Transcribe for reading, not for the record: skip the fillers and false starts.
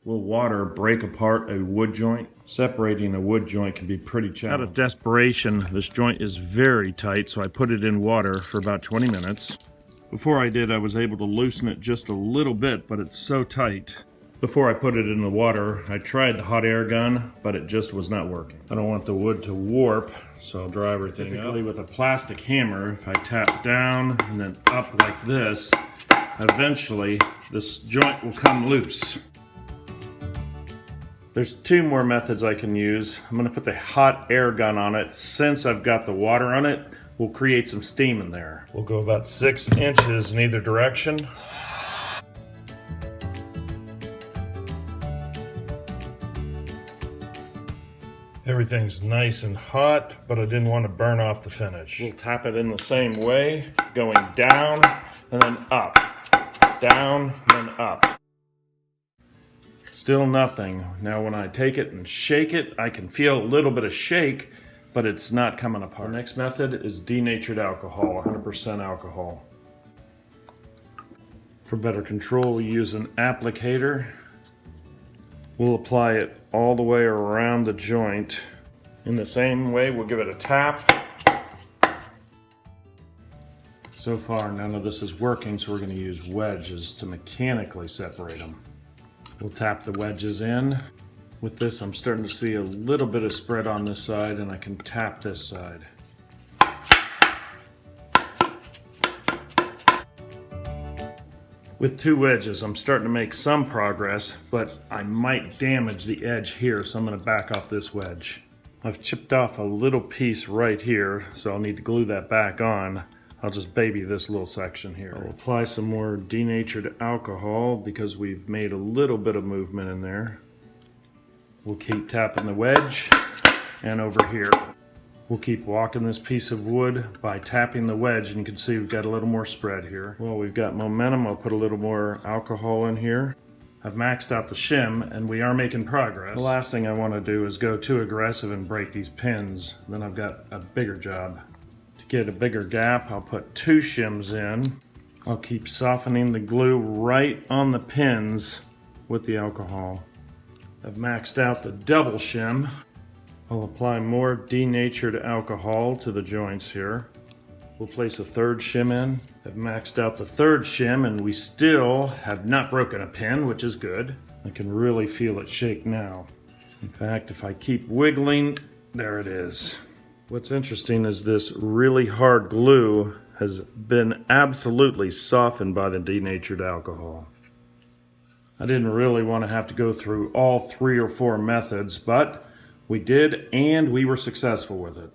Will water break apart a wood joint? Separating a wood joint can be pretty challenging. Out of desperation, this joint is very tight, so I put it in water for about 20 minutes. Before I did, I was able to loosen it just a little bit, but it's so tight. Before I put it in the water, I tried the hot air gun, but it just was not working. I don't want the wood to warp, so I'll dry everything Typically up. With a plastic hammer, if I tap down and then up like this, eventually this joint will come loose. There's two more methods I can use. I'm going to put the hot air gun on it. Since I've got the water on it, we'll create some steam in there. We'll go about 6 inches in either direction. Everything's nice and hot, but I didn't want to burn off the finish. We'll tap it in the same way, going down and then up. Down, then up. Still nothing. Now when I take it and shake it, I can feel a little bit of shake, but it's not coming apart. The next method is denatured alcohol, 100% alcohol. For better control, we use an applicator. We'll apply it all the way around the joint. In the same way, we'll give it a tap. So far, none of this is working, so we're going to use wedges to mechanically separate them. We'll tap the wedges in. With this, I'm starting to see a little bit of spread on this side, and I can tap this side. With 2 wedges, I'm starting to make some progress, but I might damage the edge here, so I'm going to back off this wedge. I've chipped off a little piece right here, so I'll need to glue that back on. I'll just baby this little section here. I'll apply some more denatured alcohol because we've made a little bit of movement in there. We'll keep tapping the wedge, and over here. We'll keep walking this piece of wood by tapping the wedge, and you can see we've got a little more spread here. Well, we've got momentum. I'll put a little more alcohol in here. I've maxed out the shim, and we are making progress. The last thing I want to do is go too aggressive and break these pins. Then I've got a bigger job. To get a bigger gap, I'll put 2 shims in. I'll keep softening the glue right on the pins with the alcohol. I've maxed out the double shim. I'll apply more denatured alcohol to the joints here. We'll place a 3rd shim in. I've maxed out the 3rd shim, and we still have not broken a pin, which is good. I can really feel it shake now. In fact, if I keep wiggling, there it is. What's interesting is this really hard glue has been absolutely softened by the denatured alcohol. I didn't really want to have to go through all 3 or 4 methods, but we did, and we were successful with it.